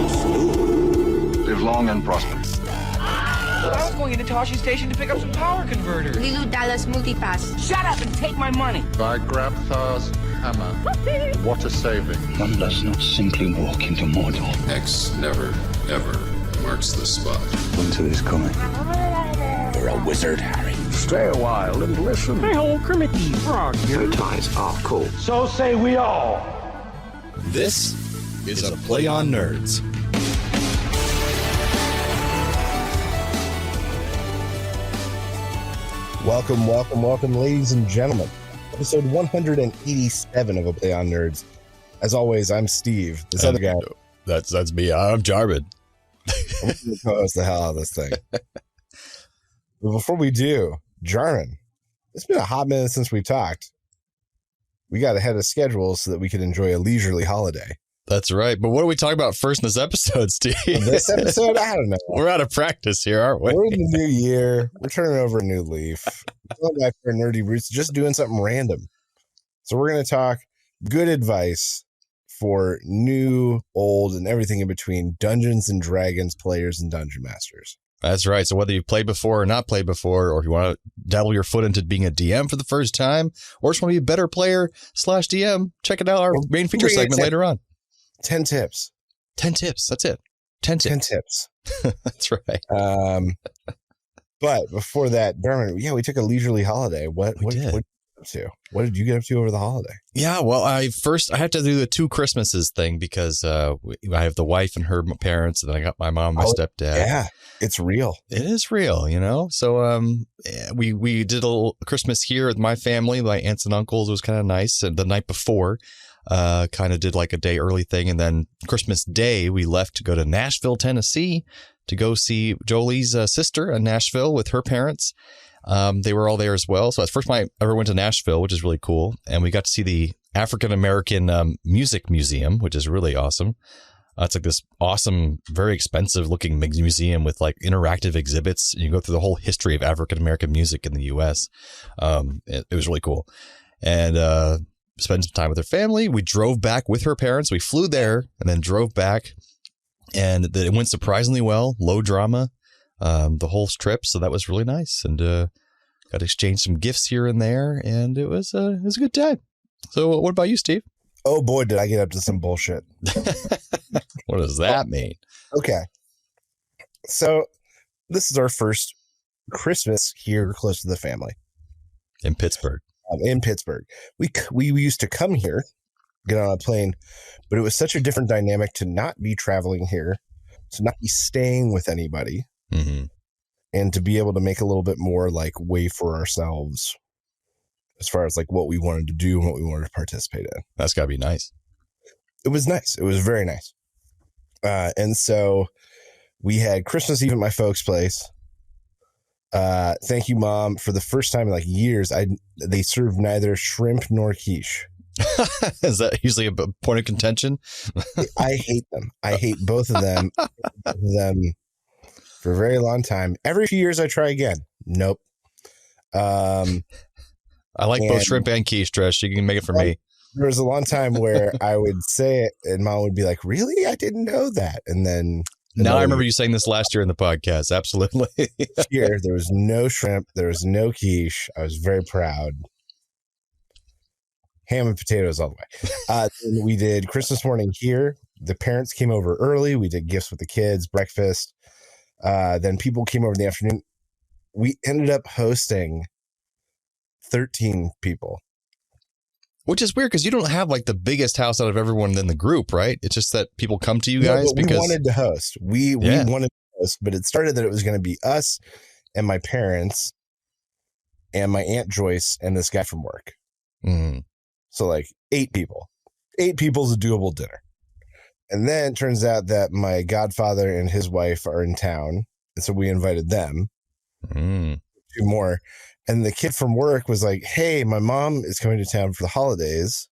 Live long and prosper. I was going into Toshi Station to pick up some power converters. Lilu Dallas Multipass. Shut up and take my money. By Grabthar's hammer. What a saving. One does not simply walk into Mordor. X never, ever marks the spot. Winter is coming. You're a wizard, Harry. Stay a while and listen. Hey ho, Kermit the Frog here. Your ties are cool. So say we all. This is a Play on Nerds. Welcome, ladies and gentlemen. Episode 187 of A Play on Nerds. As always, I'm Steve. This other guy. That's me. I'm Jarvid. I'm going to co-host the hell out of this thing. But before we do, Jarman, it's been a hot minute since we talked. We got ahead of schedule so that we could enjoy a leisurely holiday. That's right. But what are we talking about first in this episode, Steve? This episode, I don't know. We're out of practice here, aren't we? We're in the new year. We're turning over a new leaf. We're going back to our nerdy roots, just doing something random. So we're going to talk good advice for new, old, and everything in between Dungeons and Dragons players and dungeon masters. That's right. So whether you've played before or not played before, or if you want to dabble your foot into being a DM for the first time, or just want to be a better player / DM, check it out. Our main feature segment later on. 10 tips. 10 tips. That's it. 10 tips. 10 tips. That's right. But before that, Darman, we took a leisurely holiday. What did you get up to? What did you get up to over the holiday? Yeah, well, I have to do the 2 Christmases thing because I have the wife and her parents, and then I got my mom and my stepdad. Yeah, it's real. It is real, you know? So we did a little Christmas here with my family, my aunts and uncles. It was kind of nice. And the night before, kind of did like a day early thing. And then Christmas Day, we left to go to Nashville, Tennessee to go see Jolie's sister in Nashville with her parents. They were all there as well. So that's the first time I ever went to Nashville, which is really cool. And we got to see the African-American Music Museum, which is really awesome. It's like this awesome, very expensive looking museum with like interactive exhibits. You go through the whole history of African-American music in the U.S. It was really cool. And spend some time with her family. We drove back with her parents. We flew there and then drove back. And it went surprisingly well. Low drama. The whole trip. So that was really nice. And got to exchange some gifts here and there. And it was a good time. So what about you, Steve? Oh, boy, did I get up to some bullshit. What does that mean? Okay. So this is our first Christmas here close to the family. In Pittsburgh. We used to come here, get on a plane, but it was such a different dynamic to not be traveling here, to not be staying with anybody, and to be able to make a little bit more like way for ourselves as far as like what we wanted to do and what we wanted to participate in. That's got to be nice. It was nice. It was very nice. And so we had Christmas Eve at my folks' place. Thank you, Mom. For the first time in like years, they served neither shrimp nor quiche. Is that usually a point of contention? I hate them. I hate both of them. For a very long time. Every few years I try again. Nope. I like both shrimp and quiche, Trish. You can make it for me. There was a long time where I would say it and Mom would be like, really? I didn't know that. And then now I remember you saying this last year in the podcast. Absolutely. Here, there was no shrimp. There was no quiche. I was very proud. Ham and potatoes all the way. We did Christmas morning here. The parents came over early. We did gifts with the kids, breakfast. Then people came over in the afternoon. We ended up hosting 13 people. Which is weird because you don't have like the biggest house out of everyone in the group, right? It's just that people come to you guys because we wanted to host. We wanted to host, but it started that it was going to be us and my parents and my Aunt Joyce and this guy from work. So like 8 people. 8 people is a doable dinner. And then it turns out that my godfather and his wife are in town. And so we invited them. 2 more. And the kid from work was like, hey, my mom is coming to town for the holidays.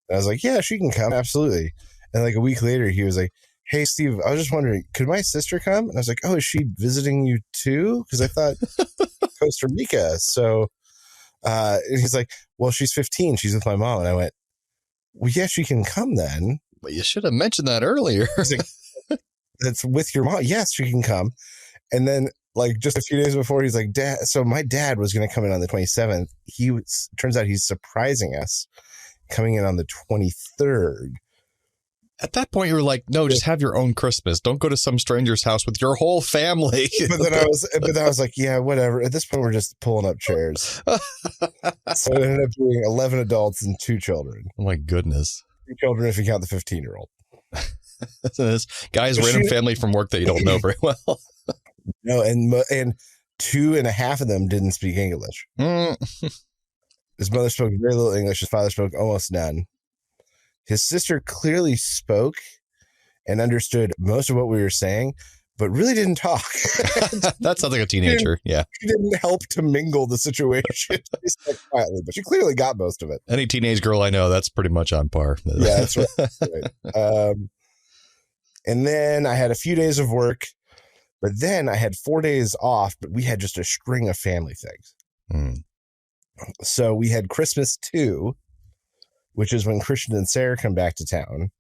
And I was like, yeah, she can come. Absolutely. And like a week later, he was like, hey, Steve, I was just wondering, could my sister come? And I was like, oh, is she visiting you too? Because I thought Costa Rica. So and he's like, well, she's 15. She's with my mom. And I went, well, yeah, she can come then. But you should have mentioned that earlier. He's like, that's with your mom. Yes, she can come. And then like just a few days before, he's like, Dad. So my dad was going to come in on the 27th. Turns out he's surprising us coming in on the 23rd. At that point, you were like, no, just have your own Christmas. Don't go to some stranger's house with your whole family. But then I was like, yeah, whatever. At this point, we're just pulling up chairs. So it ended up being 11 adults and 2 children. Oh my goodness. 2 children if you count the 15-year-old. This guy's random family from work that you don't know very well. No, and 2.5 of them didn't speak English. His mother spoke very little English. His father spoke almost none. His sister clearly spoke and understood most of what we were saying, but really didn't talk. That sounds like a teenager. Yeah. She didn't help to mingle the situation. She spoke quietly, but she clearly got most of it. Any teenage girl I know, that's pretty much on par. Yeah, that's right. And then I had a few days of work, but then I had 4 days off, but we had just a string of family things. So we had Christmas 2, which is when Christian and Sarah come back to town.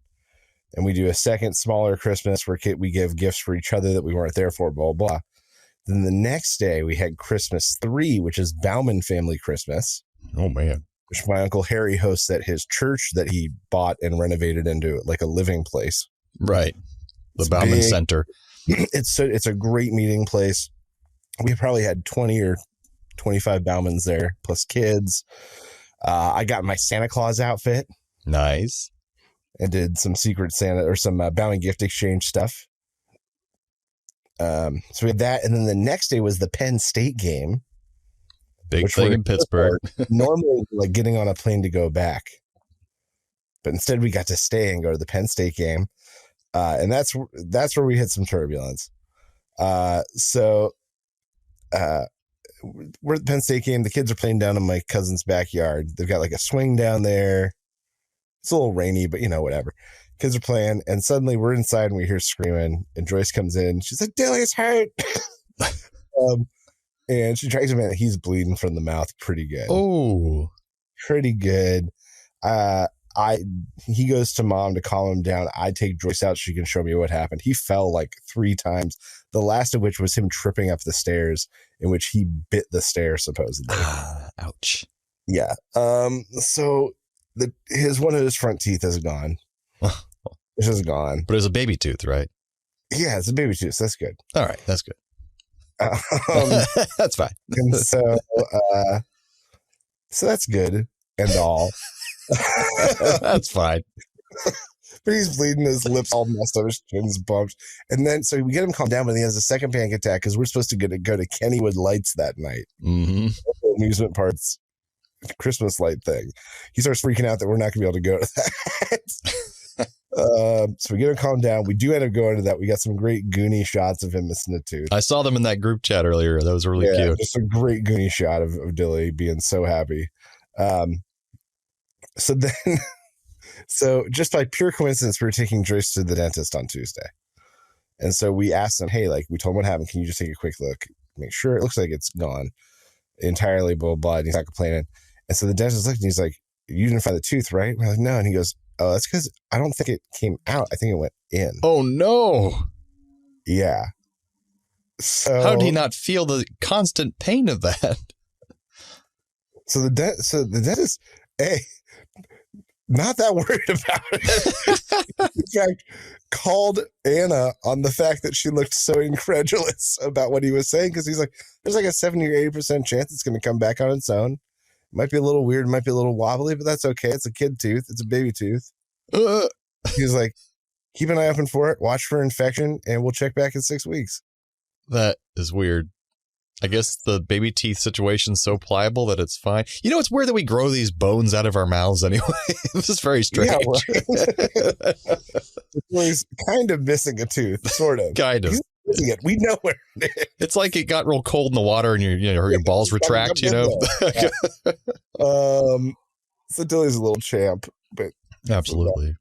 And we do a second smaller Christmas where we give gifts for each other that we weren't there for, blah, blah. Then the next day we had Christmas 3, which is Bauman family Christmas. Oh, man. Which my Uncle Harry hosts at his church that he bought and renovated into like a living place. Right. The Bauman Center. It's a great meeting place. We probably had 20 or 25 Baumans there, plus kids. I got my Santa Claus outfit. Nice. And did some Secret Santa or some Bauman gift exchange stuff. So we had that. And then the next day was the Penn State game. Big thing in Pittsburgh. Normally, like getting on a plane to go back. But instead, we got to stay and go to the Penn State game. And that's where we hit some turbulence. So we're at the Penn State game. The kids are playing down in my cousin's backyard. They've got like a swing down there. It's a little rainy, but whatever. Kids are playing, and suddenly we're inside and we hear screaming. And Joyce comes in. She's like, "Dilly's hurt." And she drags him in. He's bleeding from the mouth pretty good. Oh, pretty good. He goes to mom to calm him down. I take Joyce out so she can show me what happened. He fell like 3 times, the last of which was him tripping up the stairs, in which he bit the stair, supposedly. Ouch. Yeah. So one of his front teeth is gone. It's just gone. But it's a baby tooth, right? Yeah, it's a baby tooth. So that's good. All right. That's good. That's fine. And so that's good and all. That's fine. But he's bleeding, his lips all messed up, his chin's bumped. And then, so we get him calmed down, but he has a second panic attack because we're supposed to go to Kennywood Lights that night. Mm-hmm. Amusement parks, Christmas light thing. He starts freaking out that we're not going to be able to go to that. So we get him calmed down. We do end up going to that. We got some great Goonie shots of him missing a tooth. I saw them in that group chat earlier. That was really cute. Just a great Goonie shot of Dilly being so happy. So just by pure coincidence, we were taking Joyce to the dentist on Tuesday. And so we asked him, hey, like we told him what happened. Can you just take a quick look, make sure it looks like it's gone entirely, blah, blah. And he's not complaining. And so the dentist looked and he's like, you didn't find the tooth, right? And we're like, no. And he goes, oh, that's because I don't think it came out. I think it went in. Oh, no. Yeah. So how did he not feel the constant pain of that? So the dentist, not that worried about it. In fact, called Anna on the fact that she looked so incredulous about what he was saying, because he's like, there's like a 70 or 80% chance it's going to come back on its own. It might be a little weird, might be a little wobbly, but that's okay. It's a kid tooth. It's a baby tooth. He's like, keep an eye open for it, watch for infection, and we'll check back in 6 weeks. That is weird. I guess the baby teeth situation's so pliable that it's fine. You know, it's weird that we grow these bones out of our mouths anyway. This is very strange. Yeah, right. He's kind of missing a tooth, sort of. Kind of. He's missing it. We know where it is. It's like it got real cold in the water and your balls retract, Yeah. So Dilly's a little champ, but absolutely.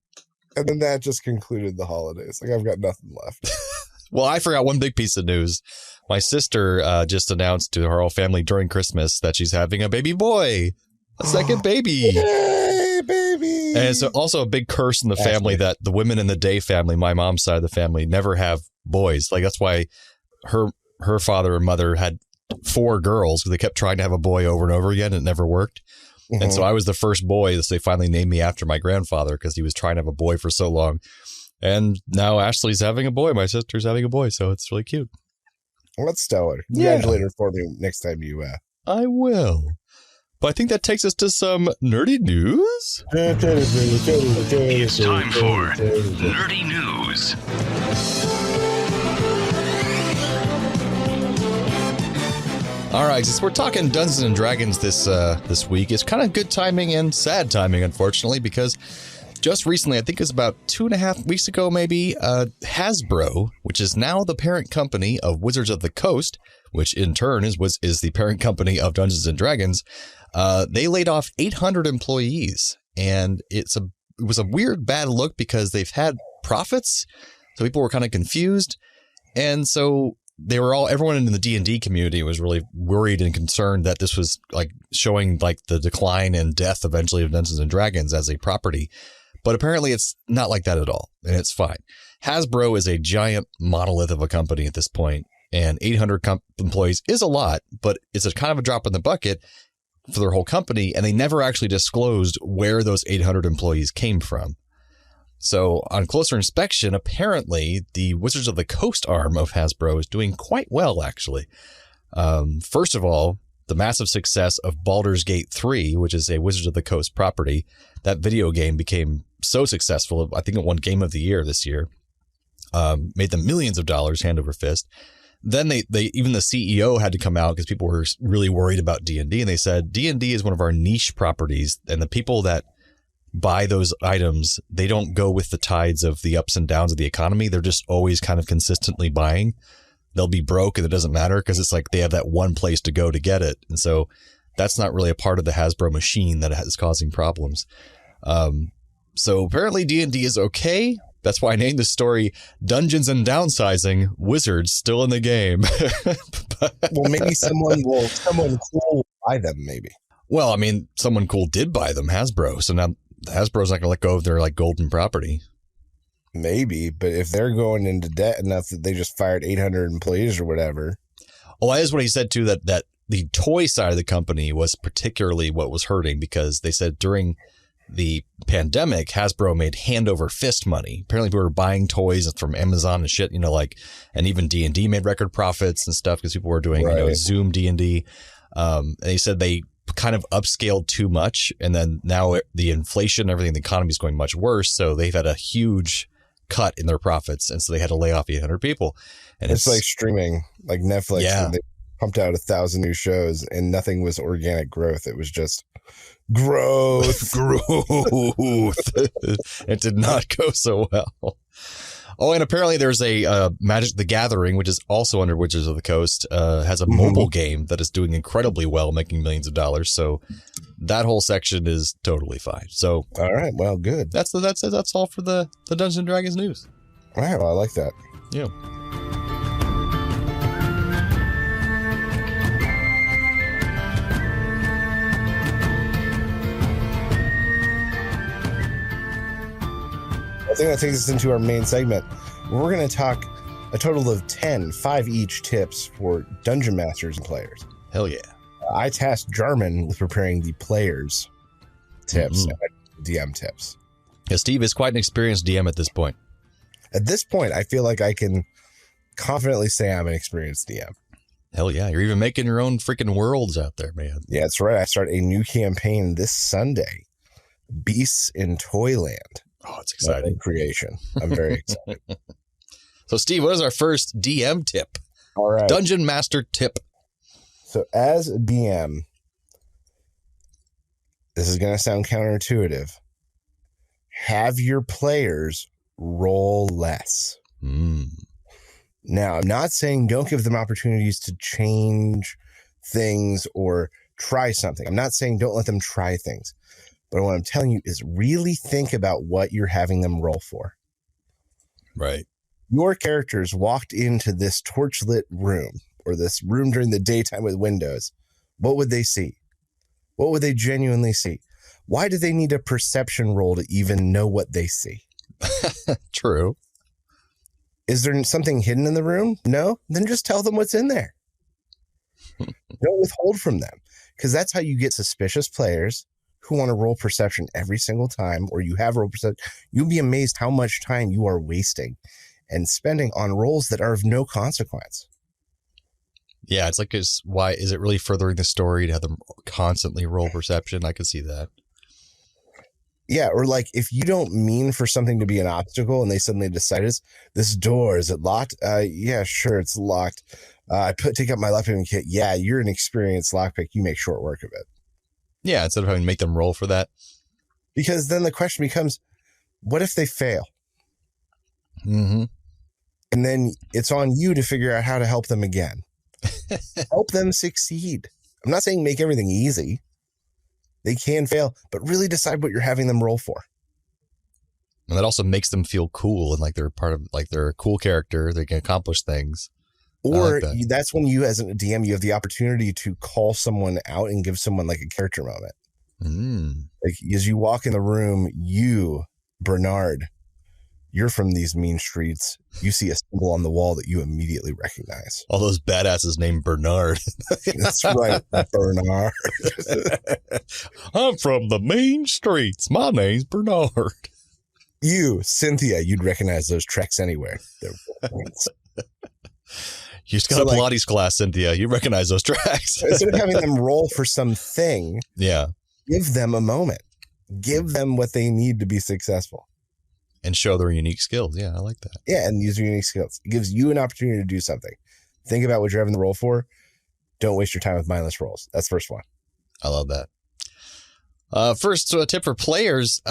And then that just concluded the holidays. Like, I've got nothing left. Well, I forgot one big piece of news. My sister just announced to her whole family during Christmas that she's having a baby boy, a second baby. Yay, baby. And it's also a big curse in the family that the women in the Day family, my mom's side of the family, never have boys. Like that's why her father and mother had 4 girls because they kept trying to have a boy over and over again. And it never worked. Mm-hmm. And so I was the first boy. So they finally named me after my grandfather because he was trying to have a boy for so long. And now Ashley's having a boy. My sister's having a boy. So it's really cute. Well, that's stellar. Congratulate her for me next time you... I will. But I think that takes us to some nerdy news. It's time for Nerdy News. All right, since we're talking Dungeons and Dragons this week, it's kind of good timing and sad timing, unfortunately, because just recently, I think it was about 2.5 weeks ago, maybe, Hasbro, which is now the parent company of Wizards of the Coast, which in turn is the parent company of Dungeons and Dragons, they laid off 800 employees, and it was a weird bad look because they've had profits, so people were kind of confused, and so everyone in the D&D community was really worried and concerned that this was like showing like the decline and death eventually of Dungeons and Dragons as a property. But apparently it's not like that at all, and it's fine. Hasbro is a giant monolith of a company at this point, and 800 employees is a lot, but it's a kind of a drop in the bucket for their whole company, and they never actually disclosed where those 800 employees came from. So on closer inspection, apparently the Wizards of the Coast arm of Hasbro is doing quite well, actually. First of all, the massive success of Baldur's Gate 3, which is a Wizards of the Coast property, that video game became so successful. I think it won Game of the Year this year. Made them millions of dollars hand over fist. Then they even the CEO had to come out because people were really worried about D&D, and they said D&D is one of our niche properties, and the people that buy those items, they don't go with the tides of the ups and downs of the economy. They're just always kind of consistently buying. They'll be broke and it doesn't matter because it's like they have that one place to go to get it. And so that's not really a part of the Hasbro machine that is causing problems. So apparently D&D is okay. That's why I named the story Dungeons and Downsizing, Wizards Still in the Game. Well, maybe someone cool will buy them, maybe. Well, I mean, someone cool did buy them, Hasbro. So now Hasbro's not going to let go of their like golden property. Maybe, but if they're going into debt enough that they just fired 800 employees or whatever. Oh, that is what he said too, that the toy side of the company was particularly what was hurting because they said during the pandemic, Hasbro made hand over fist money. Apparently people were buying toys from Amazon and shit, and even D&D made record profits and stuff because people were doing, Zoom D&D. And they said they kind of upscaled too much. And then now the inflation, everything, the economy is going much worse. So they've had a huge cut in their profits. And so they had to lay off 800 people. And it's like streaming, like Netflix. Yeah. They pumped out 1,000 new shows and nothing was organic growth. It was just growth. It did not go so well. Oh, and apparently there's a Magic the Gathering, which is also under Wizards of the Coast, has a mobile game that is doing incredibly well, making millions of dollars. So that whole section is totally fine. So all right, well, good. That's all for the Dungeons and Dragons news. All right, well, I like that. Yeah. I think that takes us into our main segment. We're going to talk a total of 5 each tips for dungeon masters and players. Hell yeah. I tasked Jarman with preparing the players tips and DM tips. Yeah, Steve is quite an experienced DM at this point. At this point, I feel like I can confidently say I'm an experienced DM. Hell yeah. You're even making your own freaking worlds out there, man. Yeah, that's right. I start a new campaign this Sunday. Beasts in Toyland. Oh, it's exciting. Creation. I'm very excited. So, Steve, what is our first DM tip? All right. Dungeon Master tip. So, as a DM, this is going to sound counterintuitive. Have your players roll less. Now, I'm not saying don't give them opportunities to change things or try something. I'm not saying don't let them try things. But what I'm telling you is really think about what you're having them roll for. Right. Your characters walked into this torchlit room or this room during the daytime with windows. What would they see? What would they genuinely see? Why do they need a perception roll to even know what they see? True. Is there something hidden in the room? No? Then just tell them what's in there. Don't withhold from them, because that's how you get suspicious players who want to roll perception every single time, or you have roll perception. You'll be amazed how much time you are wasting and spending on rolls that are of no consequence. Yeah, it's like, why is it really furthering the story to have them constantly roll perception? I could see that. Yeah, or like if you don't mean for something to be an obstacle and they suddenly decide, this door, is it locked? Yeah, sure, it's locked. Take out my lockpicking kit. Yeah, you're an experienced lockpick. You make short work of it. Yeah, instead of having to make them roll for that. Because then the question becomes, what if they fail? Mm-hmm. And then it's on you to figure out how to help them again. Help them succeed. I'm not saying make everything easy. They can fail, but really decide what you're having them roll for. And that also makes them feel cool and like they're part of, like they're a cool character. They can accomplish things. Or that's when you, as a DM, you have the opportunity to call someone out and give someone like a character moment. Like as you walk in the room, you, Bernard, you're from these mean streets. You see a symbol on the wall that you immediately recognize. All those badasses named Bernard. That's right, Bernard. I'm from the mean streets. My name's Bernard. You, Cynthia, you'd recognize those treks anywhere. You just got a Pilates class, Cynthia. You recognize those tracks. Instead of having them roll for something, give them a moment. Give them what they need to be successful. And show their unique skills. Yeah, I like that. Yeah, and use your unique skills. It gives you an opportunity to do something. Think about what you're having the roll for. Don't waste your time with mindless rolls. That's the first one. I love that. First tip for players,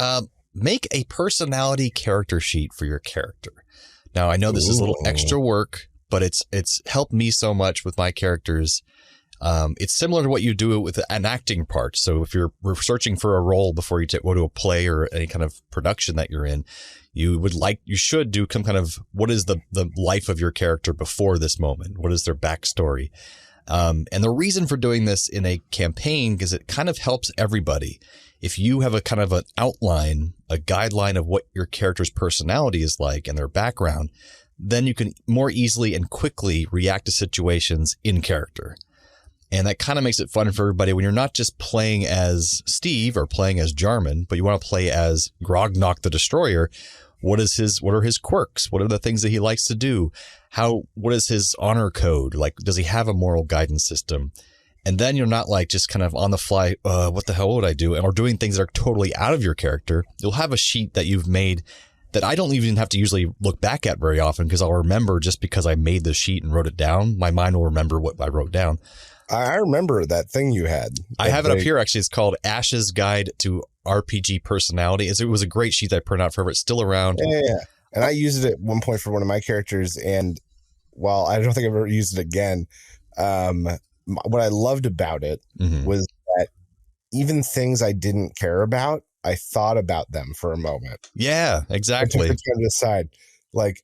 make a personality character sheet for your character. Now, I know this is a little extra work, but it's helped me so much with my characters. It's similar to what you do with an acting part. So if you're researching for a role before you go to a play or any kind of production that you're in, you should do some kind of, what is the life of your character before this moment? What is their backstory? And the reason for doing this in a campaign is it kind of helps everybody. If you have a kind of an outline, a guideline of what your character's personality is like and their background, then you can more easily and quickly react to situations in character. And that kind of makes it fun for everybody when you're not just playing as Steve or playing as Jarman, but you want to play as Grognok the Destroyer. What are his quirks? What are the things that he likes to do? What is his honor code? Like, does he have a moral guidance system? And then you're not like just kind of on the fly, what the hell would I do? Or doing things that are totally out of your character. You'll have a sheet that you've made that I don't even have to usually look back at very often because I'll remember just because I made the sheet and wrote it down. My mind will remember what I wrote down. I remember that thing you had. I have it up here, actually. It's called Ash's Guide to RPG Personality. It was a great sheet that I printed out forever. It's still around. Yeah. And I used it at one point for one of my characters. And while I don't think I've ever used it again, what I loved about it was that even things I didn't care about, I thought about them for a moment. Yeah, exactly. I took the time to decide, like,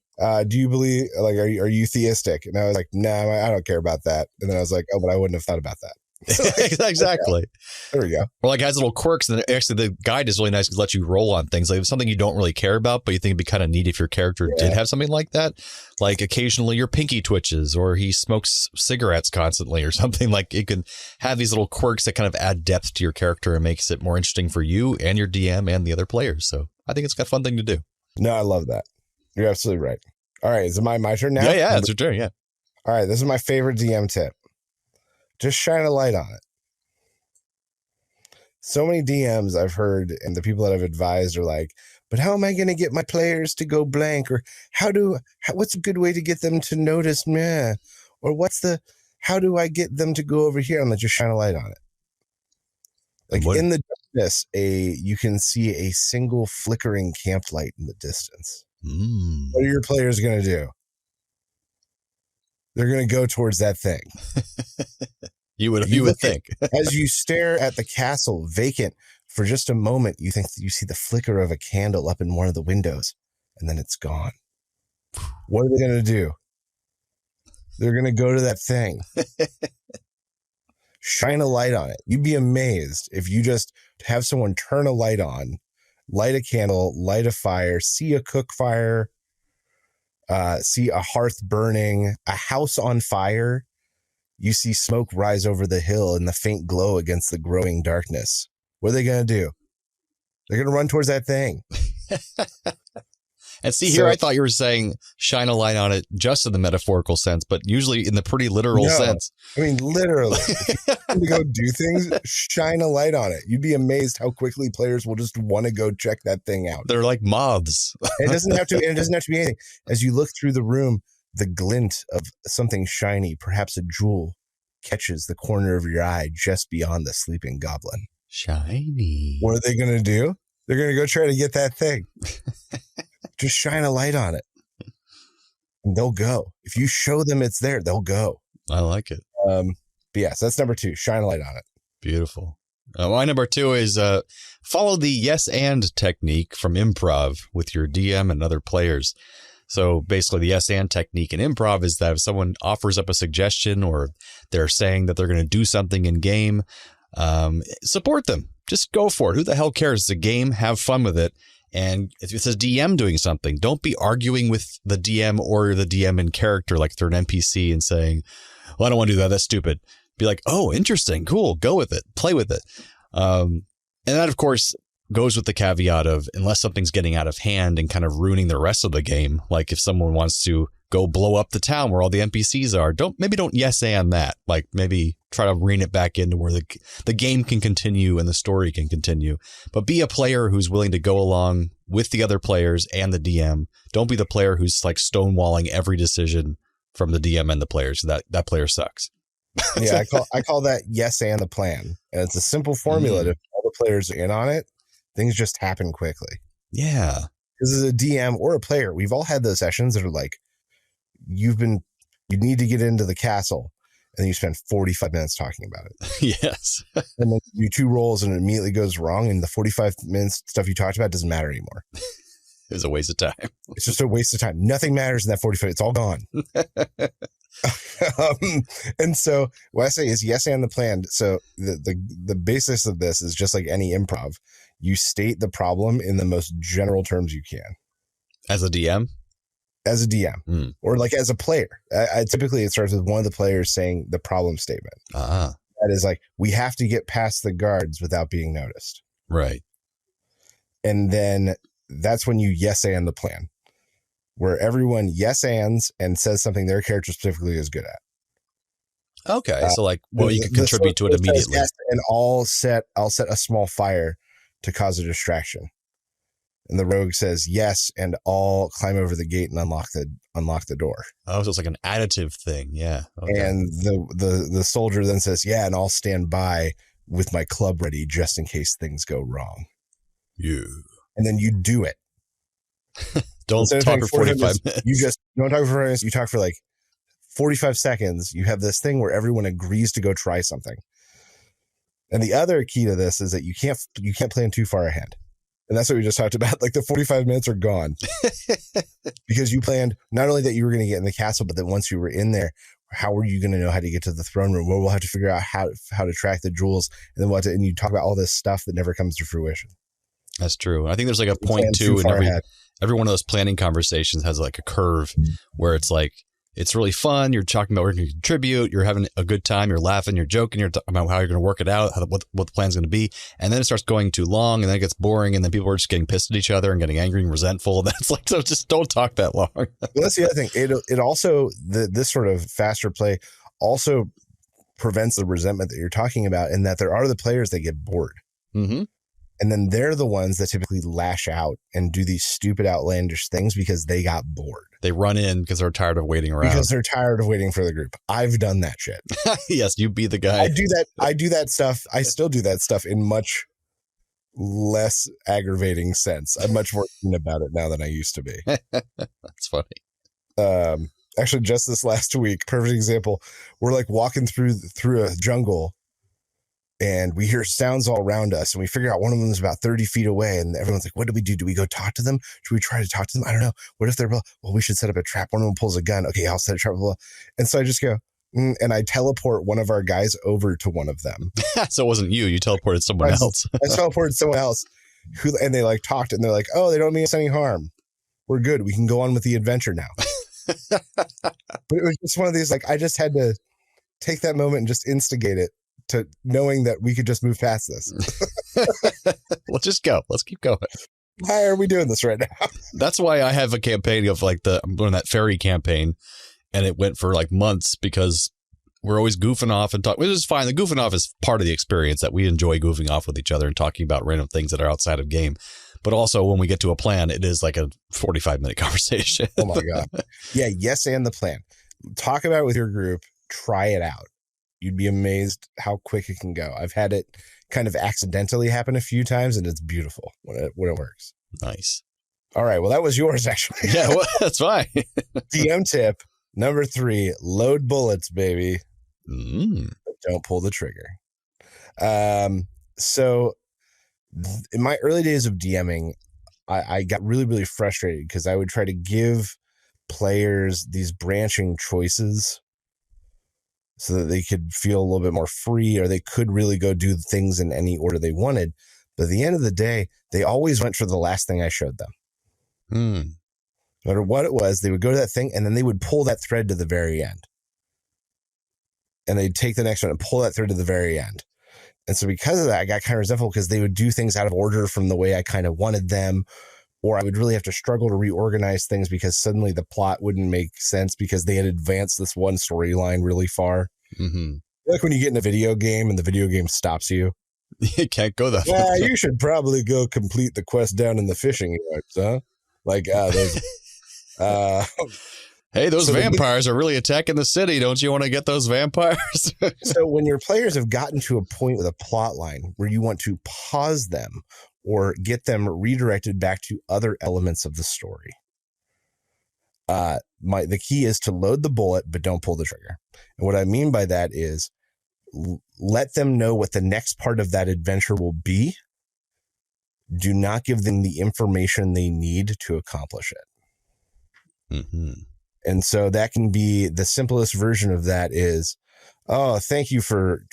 do you believe, like, are you theistic? And I was like, no, I don't care about that. And then I was like, oh, but I wouldn't have thought about that. So, exactly. There we go. Or like it has little quirks, and actually the guide is really nice because it lets you roll on things. Like if it's something you don't really care about, but you think it'd be kind of neat if your character did have something like that. Like occasionally your pinky twitches, or he smokes cigarettes constantly, or something. Like it can have these little quirks that kind of add depth to your character and makes it more interesting for you and your DM and the other players. So I think it's got a fun thing to do. No, I love that. You're absolutely right. All right, is it my turn now? Yeah, it's your turn. Yeah. All right, this is my favorite DM tip. Just shine a light on it. So many DMs I've heard, and the people that I've advised are like, but how am I going to get my players to go blank? Or what's a good way to get them to notice me? Or how do I get them to go over here? I'm like, just shine a light on it. Like in the darkness, you can see a single flickering camp light in the distance. What are your players going to do? They're going to go towards that thing. You would think. As you stare at the castle vacant for just a moment, you think that you see the flicker of a candle up in one of the windows, and then it's gone. What are they going to do? They're going to go to that thing. Shine a light on it. You'd be amazed if you just have someone turn a light on, light a candle, light a fire, see a cook fire, see a hearth burning, a house on fire. You see smoke rise over the hill and the faint glow against the growing darkness. What are they going to do? They're going to run towards that thing. And see, here I thought you were saying shine a light on it just in the metaphorical sense, but usually in the pretty literal sense. I mean, literally. If you want to go do things, shine a light on it. You'd be amazed how quickly players will just want to go check that thing out. They're like moths. It doesn't have to be anything. As you look through the room, the glint of something shiny, perhaps a jewel, catches the corner of your eye just beyond the sleeping goblin. Shiny. What are they going to do? They're going to go try to get that thing. Just shine a light on it. And they'll go. If you show them it's there, they'll go. I like it. But yes, that's number 2. Shine a light on it. Beautiful. My number 2 is follow the yes and technique from improv with your DM and other players. So basically the yes and technique in improv is that if someone offers up a suggestion or they're saying that they're going to do something in game, support them. Just go for it. Who the hell cares? It's a game. Have fun with it. And if it's a DM doing something, don't be arguing with the DM or the DM in character, like if they're an NPC and saying, well, I don't want to do that. That's stupid. Be like, oh, interesting. Cool. Go with it. Play with it. And that, of course, goes with the caveat of unless something's getting out of hand and kind of ruining the rest of the game. Like if someone wants to go blow up the town where all the NPCs are, don't yes and that. Like maybe try to rein it back into where the game can continue and the story can continue. But be a player who's willing to go along with the other players and the DM. Don't be the player who's like stonewalling every decision from the DM and the players. That player sucks. Yeah, I call that yes and the plan. And it's a simple formula. If all the players are in on it, things just happen quickly. Yeah. Because as a DM or a player, we've all had those sessions that are like, you need to get into the castle and then you spend 45 minutes talking about it. Yes. And then you do 2 rolls and it immediately goes wrong. And the 45 minutes stuff you talked about doesn't matter anymore. It was a waste of time. It's just a waste of time. Nothing matters in that 45. It's all gone. And so what I say is yes and the plan. So the basis of this is just like any improv. You state the problem in the most general terms you can. As a DM? As a DM or like as a player. I typically it starts with one of the players saying the problem statement. That is like, we have to get past the guards without being noticed. Right. And then that's when you yes and the plan, where everyone yes ands and says something their character specifically is good at. Okay. So like, well, you can contribute to it immediately. Yes, and I'll set a small fire to cause a distraction. And the rogue says yes, and I'll climb over the gate and unlock the door. Oh, so it's like an additive thing. Yeah. Okay. And the soldier then says, yeah, and I'll stand by with my club ready just in case things go wrong. You. And then you do it. Don't talk for 45 minutes. You just don't talk for 45 minutes. You talk for like 45 seconds. You have this thing where everyone agrees to go try something. And the other key to this is that you can't plan too far ahead. And that's what we just talked about. Like the 45 minutes are gone because you planned not only that you were going to get in the castle, but that once you were in there, how were you going to know how to get to the throne room? Well, we'll have to figure out how to track the jewels and then and you talk about all this stuff that never comes to fruition. That's true. I think there's like a point too in every one of those planning conversations has like a curve where it's like, it's really fun. You're talking about where you can contribute. You're having a good time. You're laughing. You're joking. You're talking about how you're going to work it out, what the plan's going to be. And then it starts going too long and then it gets boring. And then people are just getting pissed at each other and getting angry and resentful. That's like, so just don't talk that long. Well, that's the other thing. It also, this sort of faster play also prevents the resentment that you're talking about, in that there are the players that get bored. Mm-hmm. And then they're the ones that typically lash out and do these stupid, outlandish things because they got bored. They run in because they're tired of waiting around. Because they're tired of waiting for the group. I've done that shit. Yes, you be the guy. I do that stuff. I still do that stuff in much less aggravating sense. I'm much more keen about it now than I used to be. That's funny. Actually, just this last week, perfect example. We're like walking through a jungle. And we hear sounds all around us, and we figure out one of them is about 30 feet away. And everyone's like, what do we do? Do we go talk to them? Should we try to talk to them? I don't know. What if they're, well, we should set up a trap. One of them pulls a gun. Okay, I'll set a trap. Blah, blah. And so I just go, and I teleport one of our guys over to one of them. So it wasn't you. You teleported someone else. I teleported someone else and they like talked and they're like, oh, they don't mean us any harm. We're good. We can go on with the adventure now. But it was just one of these, like, I just had to take that moment and just instigate it to knowing that we could just move past this. Let's just go. Let's keep going. Why are we doing this right now? That's why I have a campaign of like I'm doing that ferry campaign, and it went for like months because we're always goofing off and talking. Which is fine. The goofing off is part of the experience, that we enjoy goofing off with each other and talking about random things that are outside of game. But also when we get to a plan, it is like a 45-minute conversation. Oh my God. Yeah. Yes. And the plan. Talk about it with your group. Try it out. You'd be amazed how quick it can go. I've had it kind of accidentally happen a few times, and it's beautiful when it works. Nice. All right. Well, that was yours, actually. Yeah, well, that's fine. DM tip number 3, load bullets, baby. But don't pull the trigger. So in my early days of DMing, I got really, really frustrated because I would try to give players these branching choices so that they could feel a little bit more free, or they could really go do things in any order they wanted. But at the end of the day, they always went for the last thing I showed them. No matter what it was, they would go to that thing and then they would pull that thread to the very end. And they'd take the next one and pull that thread to the very end. And so because of that, I got kind of resentful because they would do things out of order from the way I kind of wanted them, or I would really have to struggle to reorganize things because suddenly the plot wouldn't make sense because they had advanced this one storyline really far. Like when you get in a video game and the video game stops you. You can't go that far. Yeah, you should probably go complete the quest down in the fishing yards, huh? Like, those... Hey, those vampires are really attacking the city. Don't you want to get those vampires? So when your players have gotten to a point with a plot line where you want to pause them or get them redirected back to other elements of the story, the key is to load the bullet, but don't pull the trigger. And what I mean by that is let them know what the next part of that adventure will be. Do not give them the information they need to accomplish it. And so that can be the simplest version of that is, oh, thank you for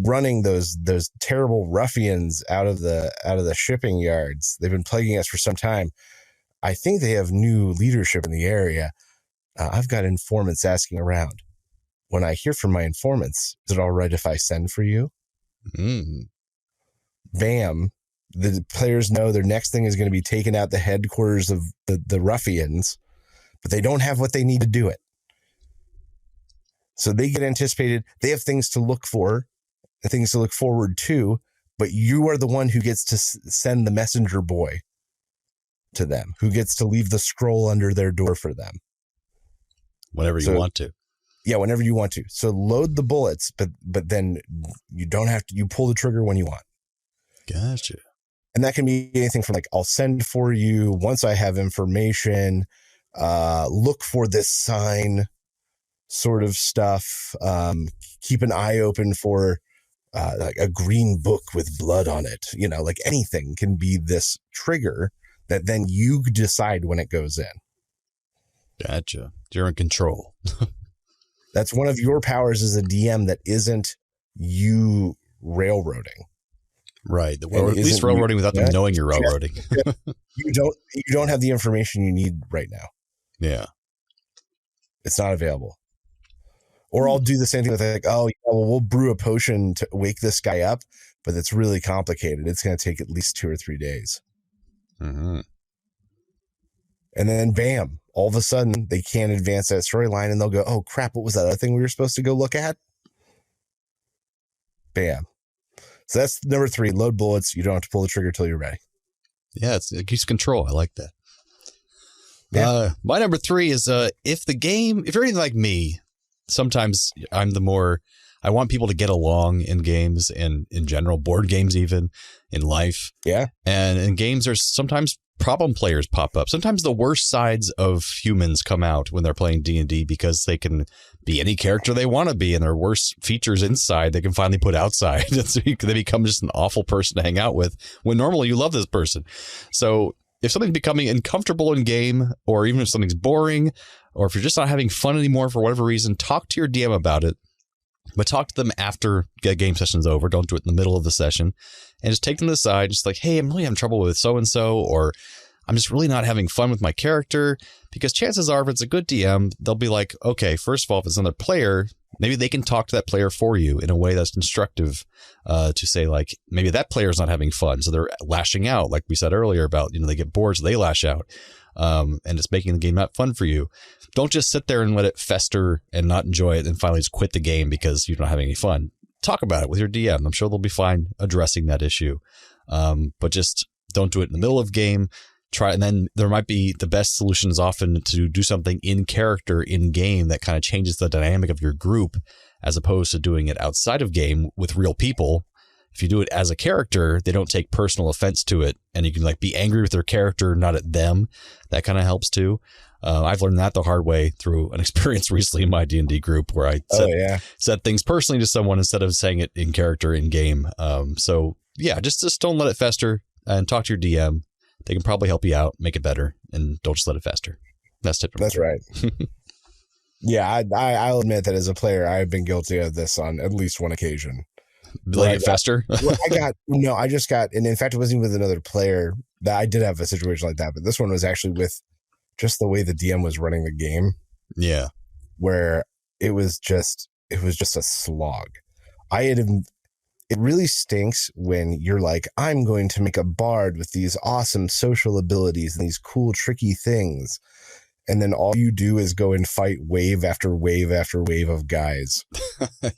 running those terrible ruffians out of the shipping yards. They've been plaguing us for some time. I think they have new leadership in the area. I've got informants asking around. When I hear from my informants, is it all right if I send for you? Bam. The players know their next thing is going to be taking out the headquarters of the ruffians, but they don't have what they need to do it. So they get anticipated. They have things to look for, things to look forward to, but you are the one who gets to send the messenger boy to them, who gets to leave the scroll under their door for them. Whenever you want to. Yeah, whenever you want to. So load the bullets, but then you don't have to, you pull the trigger when you want. Gotcha. And that can be anything from like, I'll send for you once I have information, look for this sign sort of stuff. Keep an eye open for like a green book with blood on it. You know, like anything can be this trigger that then you decide when it goes in. Gotcha. You're in control. That's one of your powers as a DM that isn't you railroading. Right. Or at least railroading without them knowing you're railroading. You don't have the information you need right now. Yeah. It's not available. Or I'll do the same thing with like, oh, yeah, well, we'll brew a potion to wake this guy up, but it's really complicated. It's going to take at least 2 or 3 days. And then bam, all of a sudden they can't advance that storyline and they'll go, oh crap, what was that other thing we were supposed to go look at? Bam. So that's number 3, load bullets. You don't have to pull the trigger till you're ready. Yeah, it keeps control. I like that. Yeah. My number 3 is if you're anything like me, sometimes I want people to get along in games and in general, board games, even in life. Yeah. And in games, there's sometimes problem players pop up. Sometimes the worst sides of humans come out when they're playing D&D because they can be any character they want to be, and their worst features inside they can finally put outside. So they become just an awful person to hang out with when normally you love this person. So if something's becoming uncomfortable in game, or even if something's boring, or if you're just not having fun anymore for whatever reason, talk to your DM about it. But talk to them after the game session's over. Don't do it in the middle of the session. And just take them to the side. Just like, hey, I'm really having trouble with so-and-so, or I'm just really not having fun with my character. Because chances are, if it's a good DM, they'll be like, okay, first of all, if it's another player, maybe they can talk to that player for you in a way that's constructive, to say, like, maybe that player's not having fun. So they're lashing out, like we said earlier about, they get bored, so they lash out. And it's making the game not fun for you. Don't just sit there and let it fester and not enjoy it and finally just quit the game because you're not having any fun. Talk about it with your DM. I'm sure they'll be fine addressing that issue. But just don't do it in the middle of game. Try, and then there might be the best solution is often to do something in character in game that kind of changes the dynamic of your group, as opposed to doing it outside of game with real people. If you do it as a character, they don't take personal offense to it, and you can like be angry with their character, not at them. That kind of helps too. I've learned that the hard way through an experience recently in my D&D group where I said things personally to someone instead of saying it in character in game. So yeah, just don't let it fester and talk to your DM. They can probably help you out, make it better, and don't just let it fester. That's typical. That's right. Yeah, I'll admit that as a player, I've been guilty of this on at least one occasion. Letting it fester? I just got, and in fact, it wasn't with another player. That I did have a situation like that, but this one was actually with just the way the DM was running the game. Yeah. Where it was just a slog. It really stinks when you're like, I'm going to make a bard with these awesome social abilities and these cool, tricky things. And then all you do is go and fight wave after wave after wave of guys.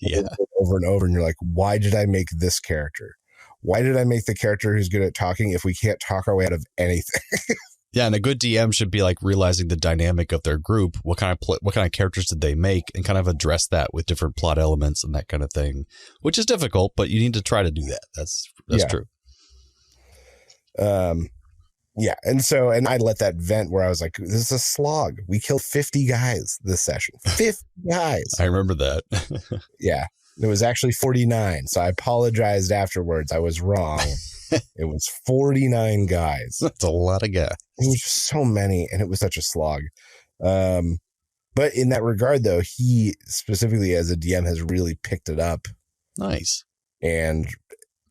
Yeah. Over and over. And you're like, why did I make this character? Why did I make the character who's good at talking if we can't talk our way out of anything? Yeah, and a good DM should be like realizing the dynamic of their group. What kind of characters did they make, and kind of address that with different plot elements and that kind of thing, which is difficult, but you need to try to do that. That's true. Yeah, and I let that vent where I was like, this is a slog. We killed 50 guys this session. 50 guys. I remember that. Yeah, it was actually 49. So I apologized afterwards. I was wrong. It was 49 guys. That's a lot of guys. It was just so many, and it was such a slog. But in that regard, though, he specifically as a DM has really picked it up. Nice. And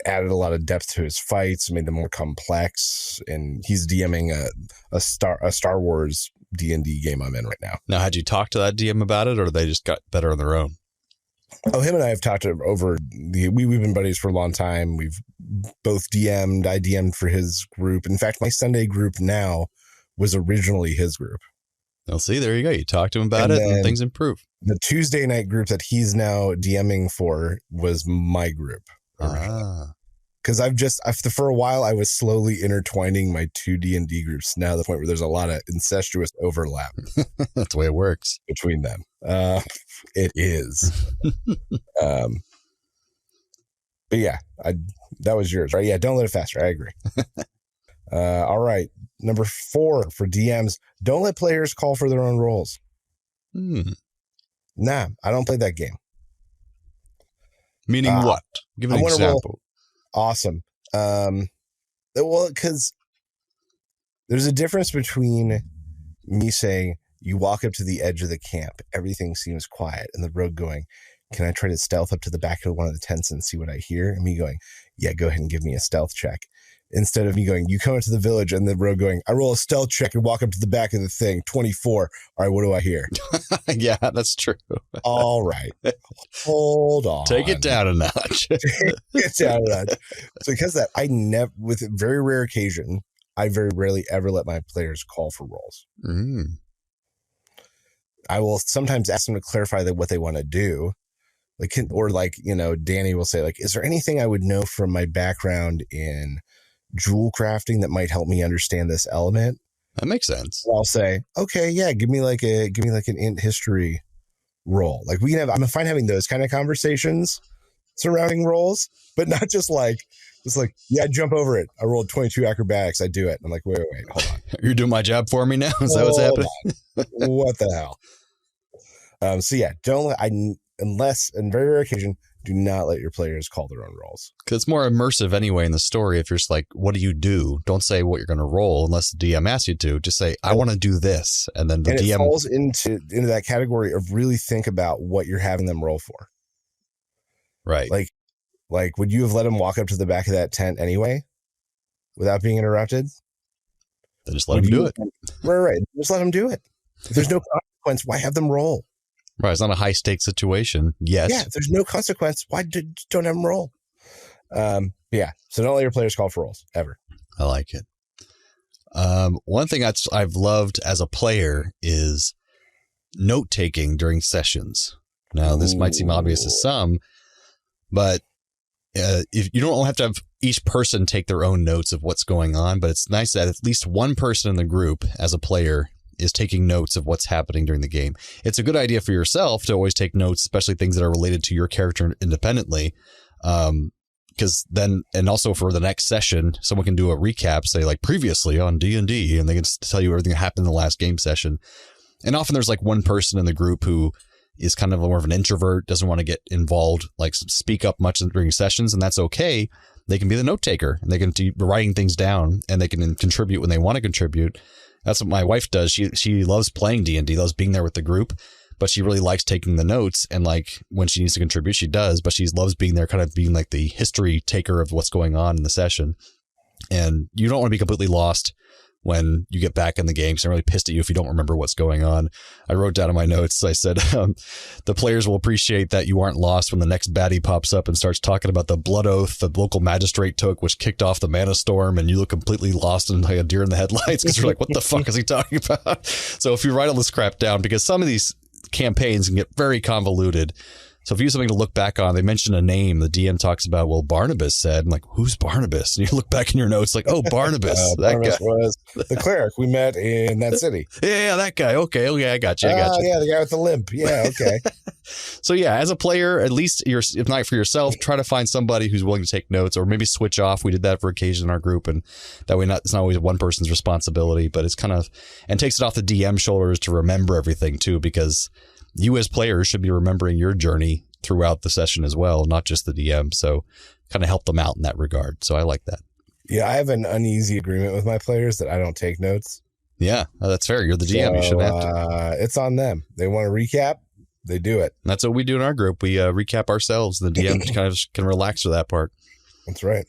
added a lot of depth to his fights, made them more complex, and he's DMing a Star Wars D&D game I'm in right now. Now, had you talked to that DM about it, or they just got better on their own? Oh, him and I have talked over we've been buddies for a long time. We've both DM'd. I DM'd for his group. In fact, my Sunday group now was originally his group. Well, see, there you go. You talk to him about it and things improve. The Tuesday night group that he's now DMing for was my group. Because for a while I was slowly intertwining my two D&D groups now to the point where there's a lot of incestuous overlap. That's the way it works between them. It is. But yeah, that was yours, right? Yeah, don't let it fester. I agree. All right. Number 4 for DMs, don't let players call for their own roles. Nah, I don't play that game. Meaning what? Give an example. Awesome. Well, because there's a difference between me saying, you walk up to the edge of the camp, everything seems quiet, and the rogue going, can I try to stealth up to the back of one of the tents and see what I hear? And me going, yeah, go ahead and give me a stealth check. Instead of me going, you come into the village, and the rogue going, I roll a stealth check and walk up to the back of the thing, 24. All right, what do I hear? Yeah, that's true. All right. Hold on. Take it down a notch. Take it down a notch. So because that, I never, with a very rare occasion, I very rarely ever let my players call for roles. I will sometimes ask them to clarify what they want to do. Danny will say, like, is there anything I would know from my background in jewel crafting that might help me understand this element? That makes sense. And I'll say, okay, yeah, give me like an int history roll. Like I'm fine having those kind of conversations surrounding roles, but not just like, yeah, I jump over it. I rolled 22 acrobatics. I do it. I'm like, wait, hold on. You're doing my job for me now? Is that what's happening? What the hell? So yeah, unless in very rare occasion, Do not let your players call their own rolls. Because it's more immersive anyway in the story. If you're just like, what do you do? Don't say what you're going to roll unless the DM asks you to. Just say, I want to do this. And then the DM... it falls into that category of really think about what you're having them roll for. Right. Like, would you have let them walk up to the back of that tent anyway without being interrupted? Then just let them do it. Right. Just let them do it. If there's no consequence, why have them roll? Right. It's not a high stakes situation. Yes. Yeah. If there's no consequence, why don't have them roll? Yeah. So don't let your players call for rolls ever. I like it. One thing I've loved as a player is note taking during sessions. Now, this might seem obvious to some, but if you don't have to have each person take their own notes of what's going on, but it's nice that at least one person in the group as a player is taking notes of what's happening during the game. It's a good idea for yourself to always take notes, especially things that are related to your character independently. Because then, and also for the next session, someone can do a recap, say like previously on D&D, and they can tell you everything that happened in the last game session. And often there's like one person in the group who is kind of more of an introvert, doesn't want to get involved, like speak up much during sessions, and that's okay. They can be the note taker, and they can be writing things down, and they can contribute when they want to contribute. That's what my wife does. She loves playing D&D, loves being there with the group, but she really likes taking the notes. And like when she needs to contribute, she does, but she loves being there, kind of being like the history taker of what's going on in the session. And you don't want to be completely lost when you get back in the game. So I'm really pissed at you if you don't remember what's going on. I wrote down in my notes, I said, the players will appreciate that you aren't lost when the next baddie pops up and starts talking about the blood oath the local magistrate took, which kicked off the mana storm, and you look completely lost and like a deer in the headlights because you're like, what the fuck is he talking about? So if you write all this crap down, because some of these campaigns can get very convoluted. So if you use something to look back on, they mention a name, the DM talks about, well, Barnabas said, I'm like, who's Barnabas? And you look back in your notes like, oh, Barnabas. That Barnabas guy was the cleric we met in that city. Yeah, that guy. Okay, I got you. Yeah, the guy with the limp. Yeah, okay. So yeah, as a player, at least if not for yourself, try to find somebody who's willing to take notes, or maybe switch off. We did that for occasion in our group, and that way it's not always one person's responsibility, but it's kind of, and takes it off the DM shoulders to remember everything too, because you as players should be remembering your journey throughout the session as well, not just the DM. So kind of help them out in that regard. So I like that. Yeah, I have an uneasy agreement with my players that I don't take notes. Yeah, that's fair. You're the DM. So, you shouldn't have to. It's on them. They want to recap, they do it. And that's what we do in our group. We recap ourselves. The DM kind of can relax for that part. That's right.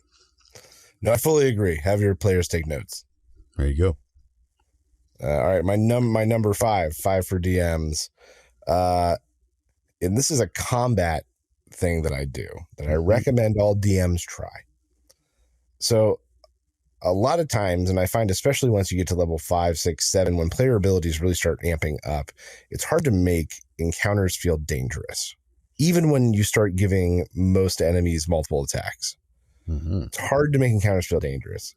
No, I fully agree. Have your players take notes. There you go. All right, my number five for DMs. And this is a combat thing that I do that I recommend all DMs try. So a lot of times, and I find especially once you get to level 5, 6, 7, when player abilities really start amping up, it's hard to make encounters feel dangerous. Even when you start giving most enemies multiple attacks. Mm-hmm. It's hard to make encounters feel dangerous.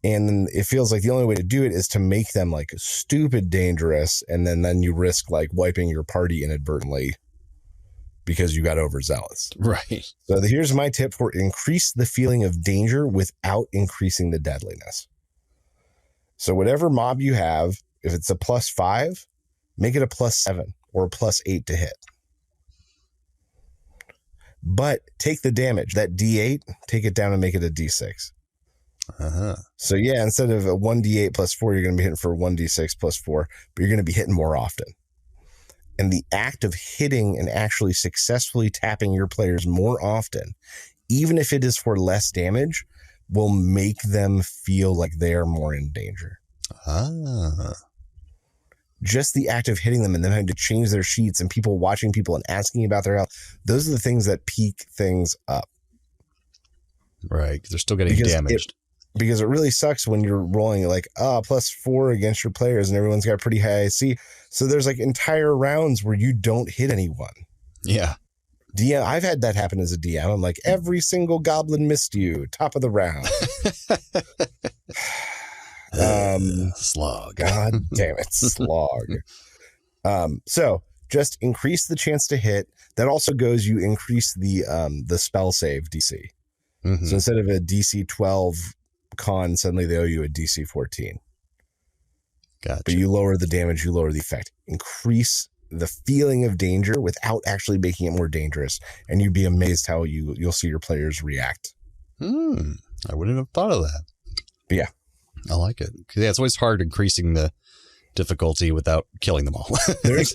And it feels like the only way to do it is to make them like stupid dangerous, and then you risk like wiping your party inadvertently because you got overzealous. Right. So here's my tip for increase the feeling of danger without increasing the deadliness. So whatever mob you have, if it's a +5, make it a +7 or a +8 to hit. But take the damage, that D8, take it down and make it a D6. Uh-huh. So yeah, instead of a 1d8 +4, you're going to be hitting for 1d6 +4, but you're going to be hitting more often. And the act of hitting and actually successfully tapping your players more often, even if it is for less damage, will make them feel like they're more in danger. Ah. Just the act of hitting them and then having to change their sheets and people watching people and asking about their health, those are the things that peak things up. Right. They're still getting damaged. Because it really sucks when you're rolling like +4 against your players and everyone's got pretty high IC. So there's like entire rounds where you don't hit anyone. Yeah. DM, I've had that happen as a DM. I'm like, every single goblin missed you, top of the round. Slog. God damn it, slog. So just increase the chance to hit. That also goes, you increase the spell save DC. Mm-hmm. So instead of a DC 12 con, suddenly they owe you a DC 14. Gotcha. But you lower the damage, you lower the effect. Increase the feeling of danger without actually making it more dangerous. And you'd be amazed how you'll see your players react. I wouldn't have thought of that. But yeah. I like it. Yeah, it's always hard increasing the difficulty without killing them all. there's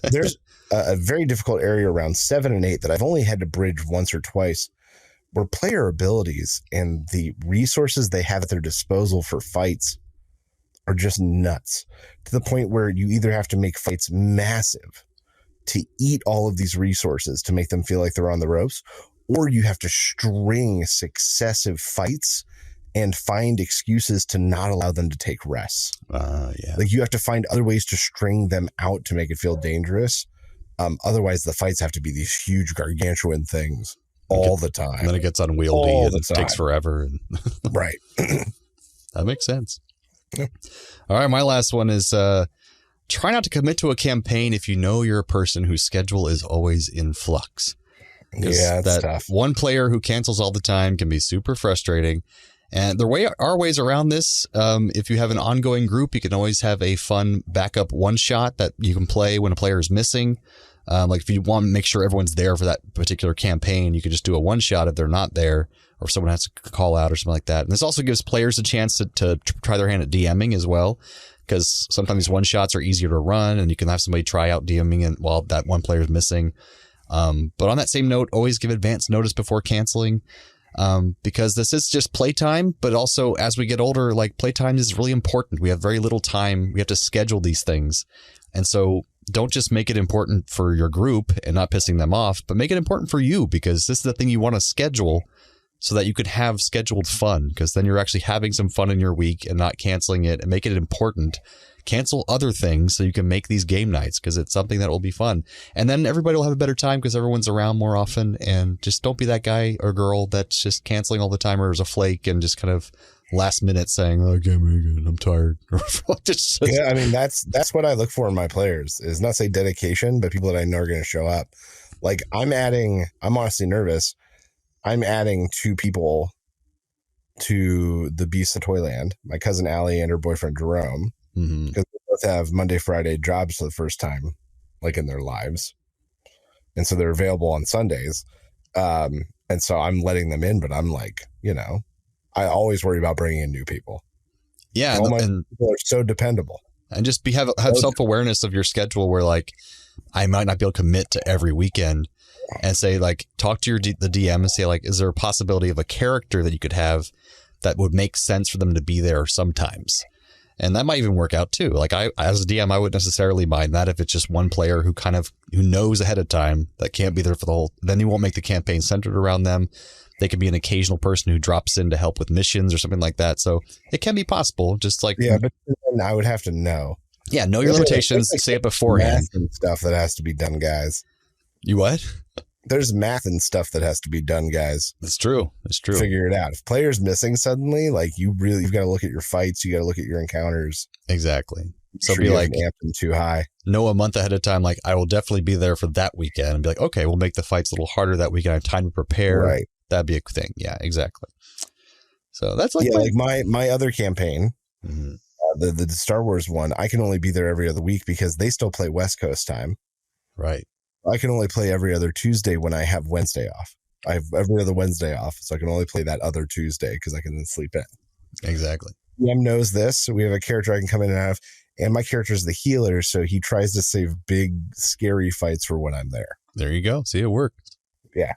a very difficult area around 7 and 8 that I've only had to bridge once or twice, where player abilities and the resources they have at their disposal for fights are just nuts, to the point where you either have to make fights massive to eat all of these resources to make them feel like they're on the ropes, or you have to string successive fights and find excuses to not allow them to take rests. Yeah. Like you have to find other ways to string them out to make it feel dangerous. Otherwise, the fights have to be these huge gargantuan things all the time. And then it gets unwieldy and it takes forever. Right. That makes sense. Yeah. All right. My last one is try not to commit to a campaign if you know you're a person whose schedule is always in flux. Yeah, that's tough. One player who cancels all the time can be super frustrating. And there are ways around this. If you have an ongoing group, you can always have a fun backup one shot that you can play when a player is missing. Like if you want to make sure everyone's there for that particular campaign, you can just do a one shot if they're not there or if someone has to call out or something like that. And this also gives players a chance to try their hand at DMing as well, because sometimes these one shots are easier to run and you can have somebody try out DMing and while that one player is missing. But on that same note, always give advance notice before canceling. Because this is just playtime, but also as we get older, like playtime is really important. We have very little time. We have to schedule these things. And so don't just make it important for your group and not pissing them off, but make it important for you, because this is the thing you want to schedule so that you could have scheduled fun, because then you're actually having some fun in your week and not canceling it, and make it important. Cancel other things so you can make these game nights, because it's something that will be fun. And then everybody will have a better time because everyone's around more often. And just don't be that guy or girl that's just canceling all the time or is a flake and just kind of last minute saying, oh, I can't make it, I'm tired. Yeah, I mean, that's what I look for in my players, is not say dedication, but people that I know are going to show up. Like I'm honestly nervous. I'm adding 2 people to the Beast of Toyland, my cousin Allie and her boyfriend Jerome. Because they both have Monday, Friday jobs for the first time, like in their lives. And so they're available on Sundays. And so I'm letting them in, but I'm like, I always worry about bringing in new people. Yeah. All my people are so dependable. And just have self-awareness of your schedule where like, I might not be able to commit to every weekend, and say like, talk to the DM and say like, is there a possibility of a character that you could have that would make sense for them to be there sometimes? And that might even work out too. Like as a DM, I wouldn't necessarily mind that if it's just one player who knows ahead of time that can't be there for the whole, then you won't make the campaign centered around them. They could be an occasional person who drops in to help with missions or something like that. So it can be possible. Just like, yeah, but then I would have to know. Yeah. Know your limitations. Say it beforehand. And stuff that has to be done, guys. You what? There's math and stuff that has to be done, guys. It's true. It's true. Figure it out. If players missing suddenly, like you've got to look at your fights. You got to look at your encounters. Exactly. So be like amped them too high. Know a month ahead of time. Like I will definitely be there for that weekend, and be like, okay, we'll make the fights a little harder that weekend. I have time to prepare. Right. That'd be a thing. Yeah, exactly. So that's like, my other campaign, the Star Wars one. I can only be there every other week because they still play West Coast time. Right. I can only play every other Tuesday when I have Wednesday off. I have every other Wednesday off, so I can only play that other Tuesday because I can then sleep in. Exactly. DM knows this, so we have a character I can come in and out of, and my character is the healer, so he tries to save big, scary fights for when I'm there. There you go. See, it worked. Yeah.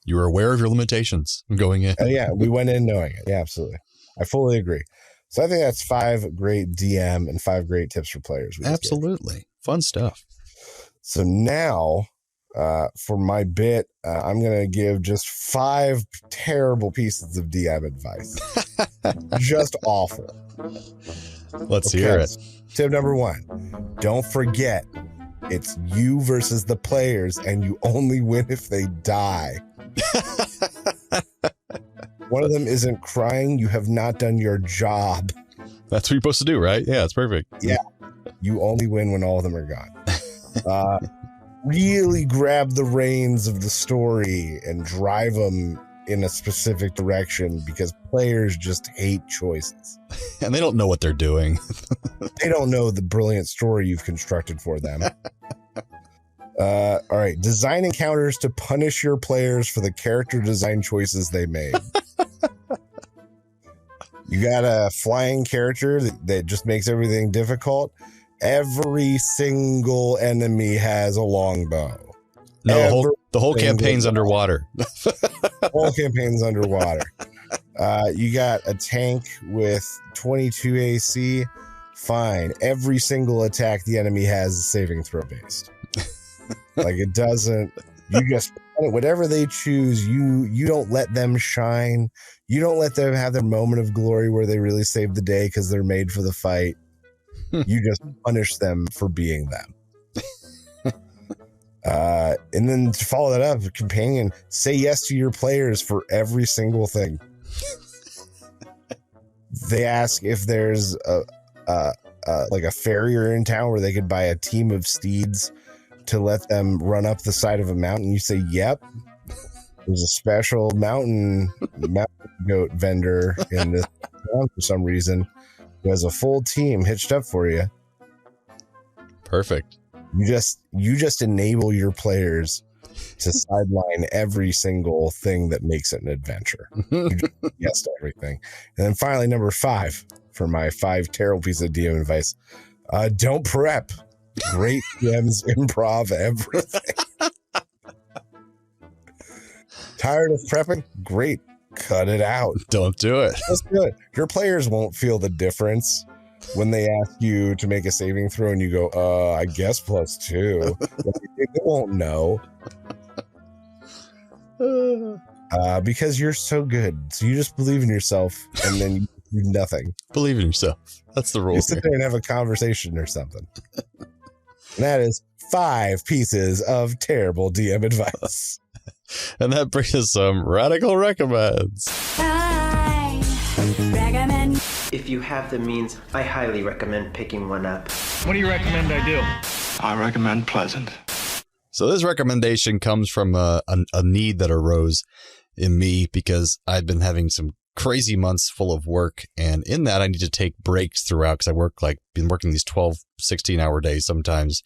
You were aware of your limitations going in. Yeah, we went in knowing it. Yeah, absolutely. I fully agree. So I think that's 5 great DM and 5 great tips for players. Absolutely. Fun stuff. So now, for my bit, I'm going to give just 5 terrible pieces of DM advice. Just awful. Let's hear it. Tip number 1, don't forget, it's you versus the players, and you only win if they die. One of them isn't crying. You have not done your job. That's what you're supposed to do, right? Yeah, it's perfect. Yeah. You only win when all of them are gone. Really grab the reins of the story and drive them in a specific direction, because players just hate choices. And they don't know what they're doing. They don't know the brilliant story you've constructed for them. All right. Design encounters to punish your players for the character design choices they made. You got a flying character that just makes everything difficult. Every single enemy has a longbow. No, the whole campaign's underwater. The whole campaign's underwater. You got a tank with 22 AC. Fine. Every single attack the enemy has is saving throw based. Like it doesn't. You just whatever they choose. You don't let them shine. You don't let them have their moment of glory where they really save the day because they're made for the fight. You just punish them for being them. And then to follow that up, companion, say yes to your players for every single thing. They ask if there's like a farrier in town where they could buy a team of steeds to let them run up the side of a mountain. You say, yep. There's a special mountain goat vendor in this town for some reason who has a full team hitched up for you. Perfect. You just enable your players to sideline every single thing that makes it an adventure. You just say yes to everything. And then finally, number 5 for my 5 terrible pieces of DM advice. Don't prep. Great DMs improv everything. Tired of prepping? Great. Cut it out. Don't do it. Let's do it. Your players won't feel the difference when they ask you to make a saving throw and you go, I guess +2. They won't know. Because you're so good. So you just believe in yourself and then you do nothing. Believe in yourself. That's the rule. You sit there and have a conversation or something. And that is 5 pieces of terrible DM advice. And that brings us some radical recommends. I recommend. If you have the means, I highly recommend picking one up. What do you recommend I do? I recommend Pleasant. So this recommendation comes from a need that arose in me because I'd been having some crazy months full of work. And in that, I need to take breaks throughout because I been working these 12, 16-hour days sometimes.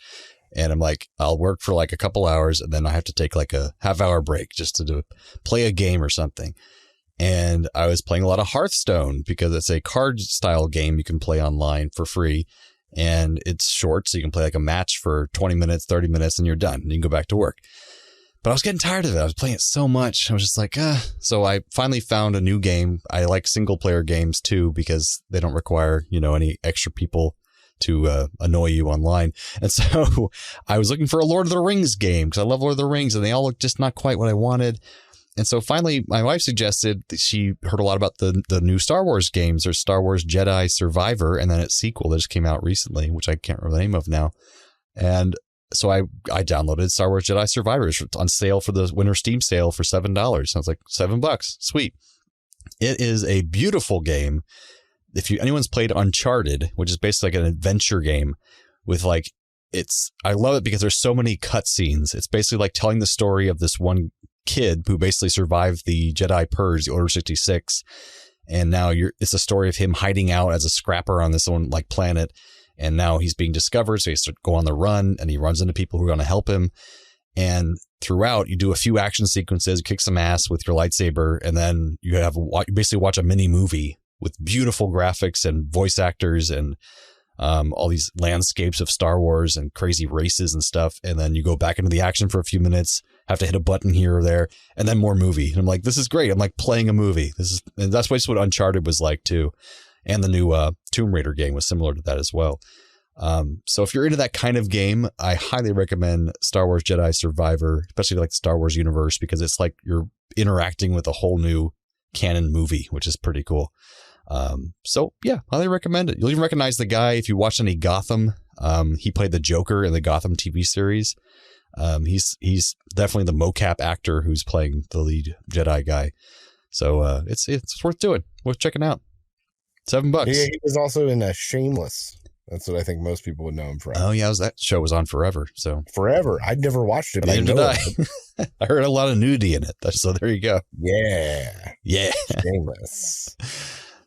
And I'm like, I'll work for like a couple hours and then I have to take like a half-hour break just to play a game or something. And I was playing a lot of Hearthstone because it's a card style game you can play online for free. And it's short, so you can play like a match for 20 minutes, 30 minutes, and you're done. And you can go back to work. But I was getting tired of it. I was playing it so much. I was just like, So I finally found a new game. I like single player games too because they don't require, any extra people to annoy you online. And so I was looking for a Lord of the Rings game because I love Lord of the Rings and they all look just not quite what I wanted. And so finally, my wife suggested that she heard a lot about the new Star Wars games. There's Star Wars Jedi Survivor and then its sequel that just came out recently, which I can't remember the name of now. And so I downloaded Star Wars Jedi Survivor. It's on sale for the winter Steam sale for $7. I was like, $7. Sweet. It is a beautiful game. If anyone's played Uncharted, which is basically like an adventure game with I love it because there's so many cutscenes. It's basically like telling the story of this one kid who basically survived the Jedi Purge, the Order 66. And now it's a story of him hiding out as a scrapper on this one planet. And now he's being discovered. So he has to go on the run and he runs into people who are going to help him. And throughout, you do a few action sequences, kick some ass with your lightsaber. And then you basically watch a mini movie with beautiful graphics and voice actors and all these landscapes of Star Wars and crazy races and stuff. And then you go back into the action for a few minutes, have to hit a button here or there, and then more movie. And I'm like, this is great. I'm like playing a movie. And that's what Uncharted was like too. And the new Tomb Raider game was similar to that as well. So if you're into that kind of game, I highly recommend Star Wars Jedi Survivor, especially like the Star Wars universe, because it's like you're interacting with a whole new canon movie, which is pretty cool. So yeah, highly recommend it. You'll even recognize the guy if you watch any Gotham. He played the Joker in the Gotham TV series. He's definitely the mocap actor who's playing the lead Jedi guy. So it's worth doing, worth checking out. $7. Yeah, he was also in Shameless. That's what I think most people would know him from. Oh yeah, that show was on forever. So forever. I'd never watched it. Neither did I. I heard a lot of nudity in it. So there you go. Yeah. Shameless.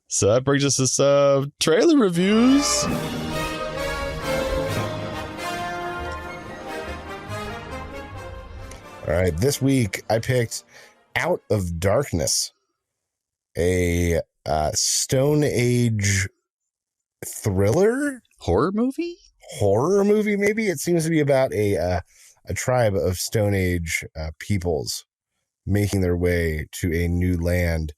So that brings us to trailer reviews. All right. This week I picked Out of Darkness, a Stone Age thriller? Horror movie? Horror movie, maybe? It seems to be about a tribe of Stone Age peoples making their way to a new land,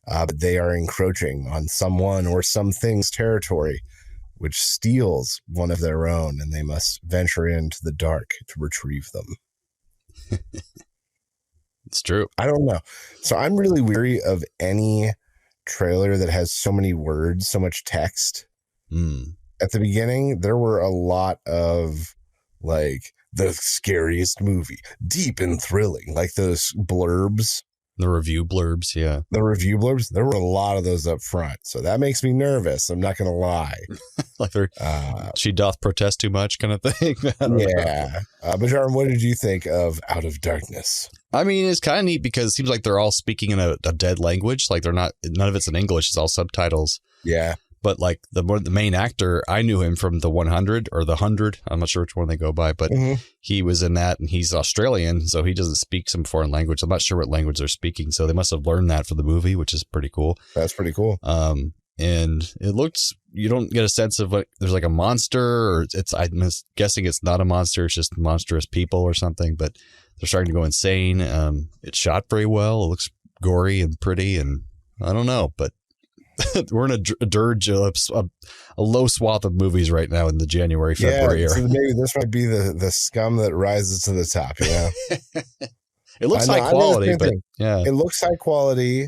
but they are encroaching on someone or something's territory, which steals one of their own, and they must venture into the dark to retrieve them. It's true. I don't know. So I'm really weary of any trailer that has so many words, so much text. At the beginning, there were a lot of like the scariest movie, deep and thrilling, like those blurbs. The review blurbs, yeah. The review blurbs, there were a lot of those up front. So that makes me nervous. I'm not going to lie. Like they're, she doth protest too much kind of thing. Yeah. Bajaran, what did you think of Out of Darkness? I mean, it's kind of neat because it seems like they're all speaking in a dead language. Like they're not, none of it's in English. It's all subtitles. Yeah. But like the main actor, I knew him from the 100 or the 100. I'm not sure which one they go by, but he was in that, and he's Australian, so he doesn't speak some foreign language. I'm not sure what language they're speaking, so they must have learned that for the movie, which is pretty cool. That's pretty cool. And it looks, you don't get a sense of like there's like a monster, or it's, I'm guessing it's not a monster, it's just monstrous people or something, but they're starting to go insane. It's shot very well. It looks gory and pretty, and I don't know, but we're in a dirge, a low swath of movies right now in the January, February era. So maybe this might be the scum that rises to the top, you know? It looks high quality, but yeah. It looks high quality.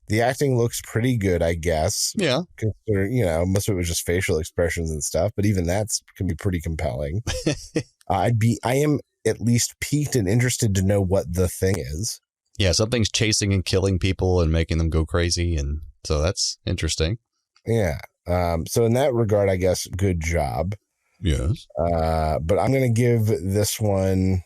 The acting looks pretty good, I guess. Yeah. Considering, you know, most of it was just facial expressions and stuff, but even that can be pretty compelling. I am at least piqued and interested to know what the thing is. Yeah, something's chasing and killing people and making them go crazy, and so that's interesting. Yeah. So in that regard, I guess, good job. Yes. But I'm going to give this one.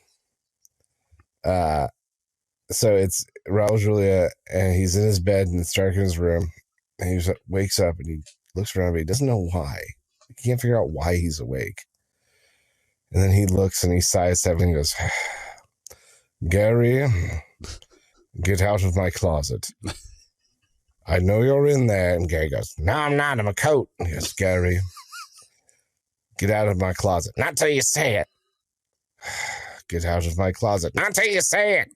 So it's Raul Julia, and he's in his bed, and it's dark in his room, and he wakes up, and he looks around, but he doesn't know why. He can't figure out why he's awake. And then he looks, and he sighs heavily, and goes, Gary, get out of my closet. I know you're in there. And Gary goes, no, I'm not. I'm a coat. And he goes, Gary, get out of my closet. Not till you say it. Get out of my closet. Not till you say it.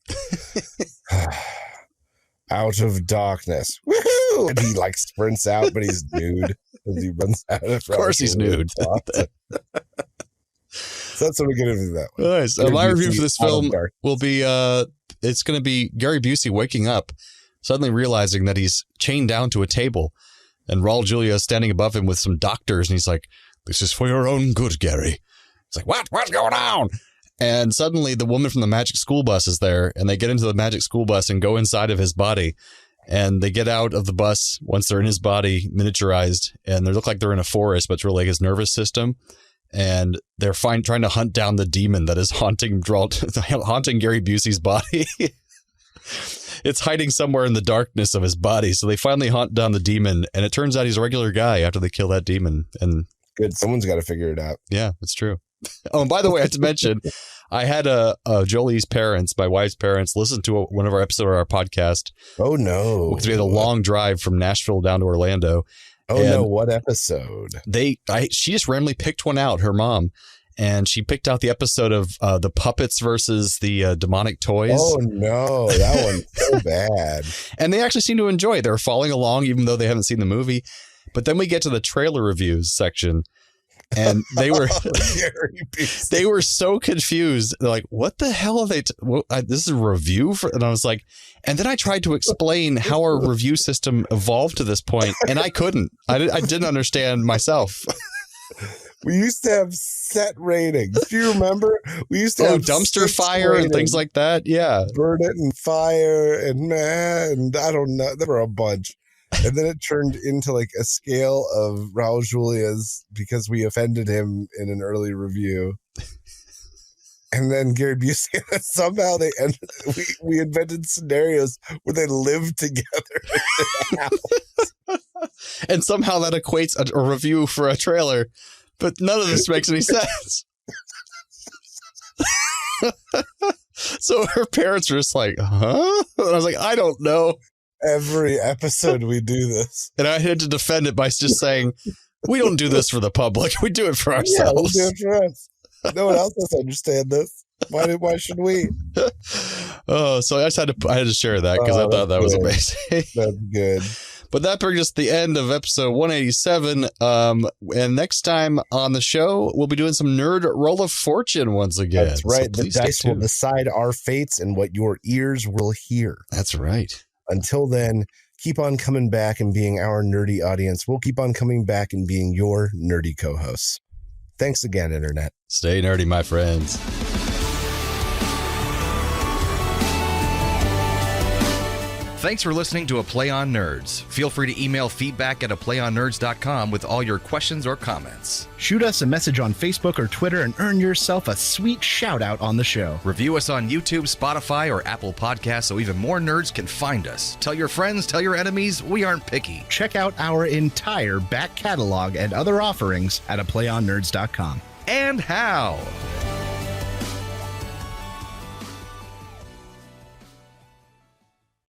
Out of darkness. Woohoo! And he like sprints out, but he's nude as he runs out. Of course he's nude. So that's what we're going to do that one. Nice. My review for this film will be, it's going to be Gary Busey waking up, suddenly realizing that he's chained down to a table, and Raul Julia is standing above him with some doctors, and he's like, this is for your own good, Gary. It's like, what's going on? And suddenly the woman from the magic school bus is there, and they get into the magic school bus and go inside of his body, and they get out of the bus once they're in his body, miniaturized, and they look like they're in a forest, but it's really like his nervous system. And they're trying to hunt down the demon that is haunting Gary Busey's body. It's hiding somewhere in the darkness of his body. So they finally hunt down the demon, and it turns out he's a regular guy after they kill that demon. And good, someone's got to figure it out. Yeah, it's true. Oh, and by the way, I have to mention, I had Jolie's parents, my wife's parents, listen to one of our episodes of our podcast. Oh no! Because we had a long drive from Nashville down to Orlando. Oh no! What episode? She just randomly picked one out. Her mom. And she picked out the episode of the puppets versus the demonic toys. Oh, no. That one's so bad. And they actually seem to enjoy it. They're following along, even though they haven't seen the movie. But then we get to the trailer reviews section. And they were they were so confused. They're like, what the hell are they? This is a review for? And I was like, and then I tried to explain how our review system evolved to this point. And I couldn't. I didn't understand myself. We used to have set ratings. Do you remember? We used to have dumpster fire ratings, and things like that. Yeah. Burn it and fire and I don't know. There were a bunch. And then it turned into like a scale of Raul Julia's because we offended him in an early review. And then Gary Busey, somehow we invented scenarios where they lived together in the house. And somehow that equates a review for a trailer. But none of this makes any sense. So her parents were just like, huh? And I was like, I don't know. Every episode we do this. And I had to defend it by just saying, we don't do this for the public. We do it for ourselves. Yeah, we do it for us. No one else has to understand this. Why should we? Oh, so I had to share that because I thought that was amazing. That's good. But that brings us to the end of episode 187. And next time on the show, we'll be doing some nerd roll of fortune once again. That's right. So the dice will decide our fates and what your ears will hear. That's right. Until then, keep on coming back and being our nerdy audience. We'll keep on coming back and being your nerdy co-hosts. Thanks again, Internet. Stay nerdy, my friends. Thanks for listening to A Play on Nerds. Feel free to email feedback at aplayonnerds.com with all your questions or comments. Shoot us a message on Facebook or Twitter and earn yourself a sweet shout out on the show. Review us on YouTube, Spotify, or Apple Podcasts so even more nerds can find us. Tell your friends, tell your enemies, we aren't picky. Check out our entire back catalog and other offerings at aplayonnerds.com. And how?